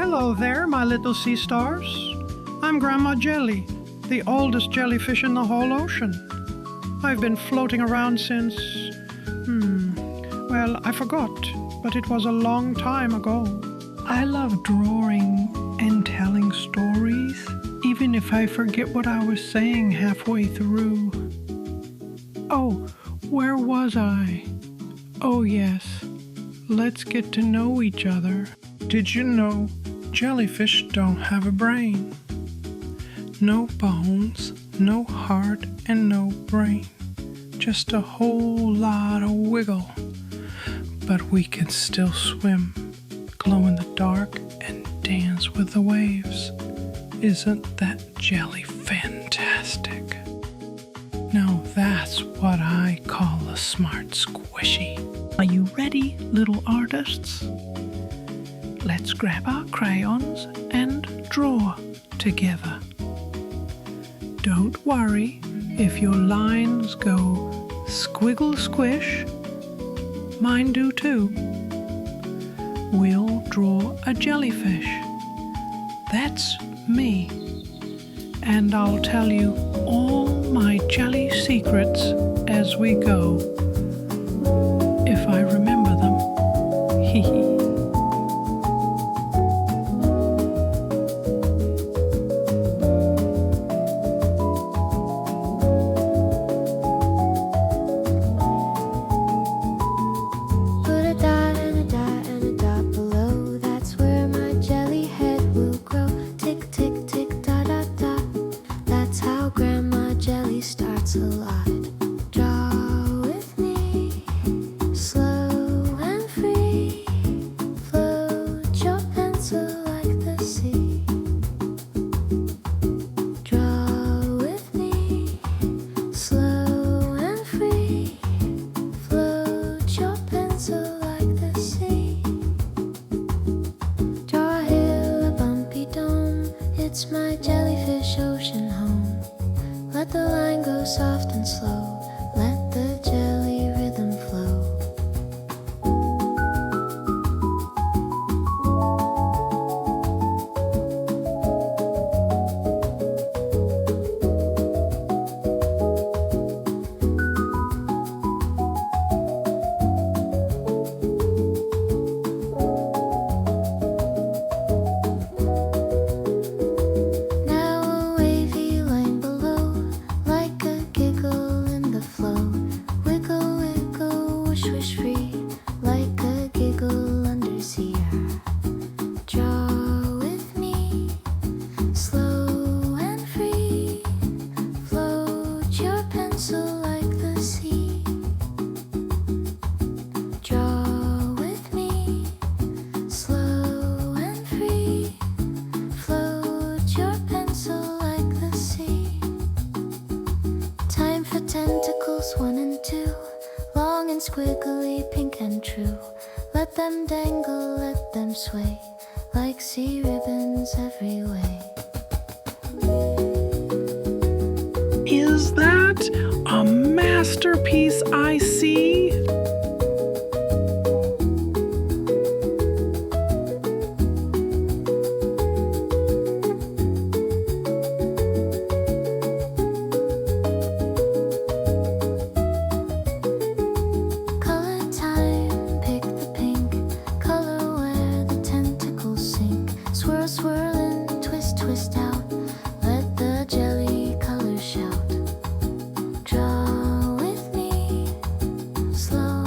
Hello there, my little sea stars. I'm Grandma Jelly, the oldest jellyfish in the whole ocean. I've been floating around since... well, I forgot, but it was a long time ago. I love drawing and telling stories, even if I forget what I was saying halfway through. Oh, where was I? Oh yes, let's get to know each other. Did you know jellyfish don't have a brain? No bones, no heart, and no brain. Just a whole lot of wiggle. But we can still swim, glow in the dark, and dance with the waves. Isn't that jelly fantastic? Now that's what I call a smart squishy. Are you ready, little artists? Let's grab our crayons and draw together. Don't worry if your lines go squiggle squish. Mine do too. We'll draw a jellyfish. That's me. And I'll tell you all my jelly secrets as we go. If I remember them. Hee hee. Grandma Jelly starts a lot. Draw with me, slow and free. Float your pencil like the sea. Draw with me, slow and free. Float your pencil like the sea. Draw a hill, a bumpy dome. It's my jellyfish ocean home. Let the line go soft and slow. Let the jelly rhythm flow. Swish free like a giggle under sea. Draw with me, slow and free. Float your pencil like the sea. Draw with me, slow and free. Float your pencil like the sea. Time for tentacles 1 and 2. Long and squiggly, pink and true. Let them dangle, let them sway, like sea ribbons every way. Is that a masterpiece I see? Swirl and twist, twist out. Let the jelly colors shout. Draw with me, slow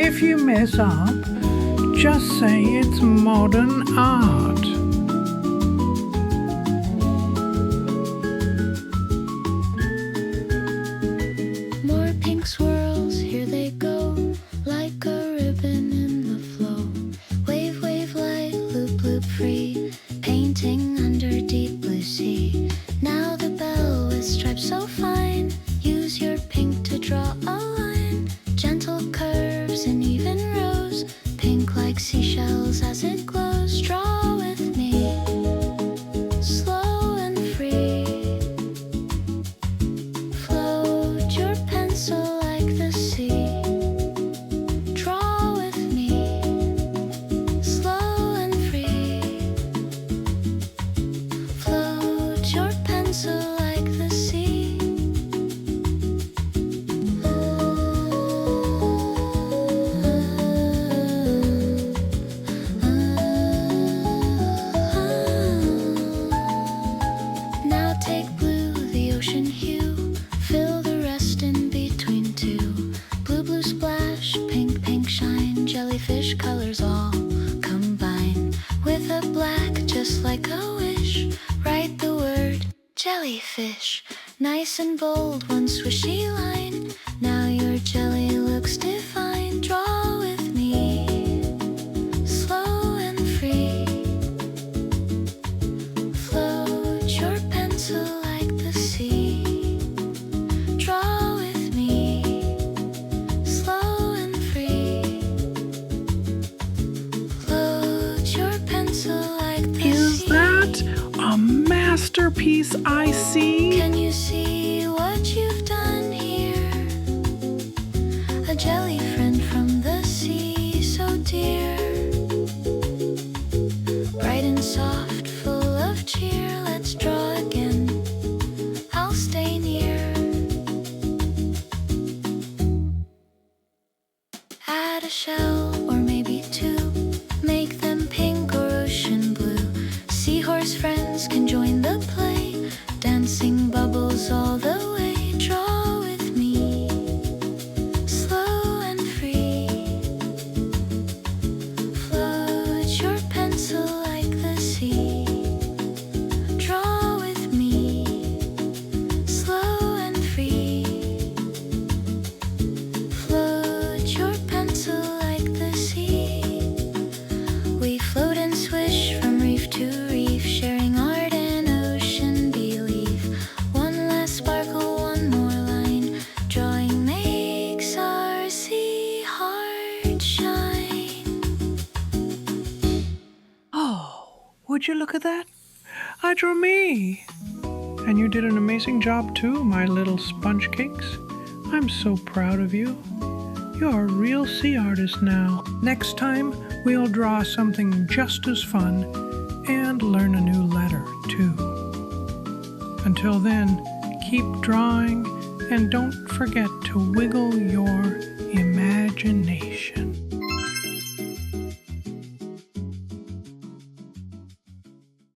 If you mess up, just say it's modern art. More pink swirls, here they go, like a ribbon in the flow. Wave, wave, light, loop, loop, free, painting under deep blue sea. Now the bell with stripes so fine, use your pink to draw a line. Gentle curves and even rows, pink like seashells as it glows. Draw with me, slow and free. Float your pencil like the sea. Draw with me, slow and free. Float your pencil like the sea. Now take blue, the ocean hue, fill the rest in between two. Blue, blue splash, pink, pink shine, jellyfish colors all combine. With a black just like a wish, write the word jellyfish. Nice and bold, one swishy line. Now your jelly looks divine. Draw with me, slow and free. Float your pencil like the sea. Draw with me, slow and free. Float your pencil like the sea. Is that a masterpiece I see? Can you see what you've done here? A jelly friend from the sea, so dear. Bright and soft, full of cheer. Let's draw again, I'll stay near. Add a shell or maybe two, make them pink or ocean blue. Seahorse friends can join the play, dancing bubbles all the way. Draw with me, slow and free. Float your pencil like the sea. Draw with me, slow and free. Float your pencil like the sea. We float and swish from reef to reef, sharing art and ocean belief. One last sparkle, one more line. Drawing makes our sea heart shine. Oh, would you look at that? I drew me. And you did an amazing job too, my little sponge cakes. I'm so proud of you. You're a real sea artist now. Next time, we'll draw something just as fun and learn a new letter too. Until then, keep drawing and don't forget to wiggle your imagination.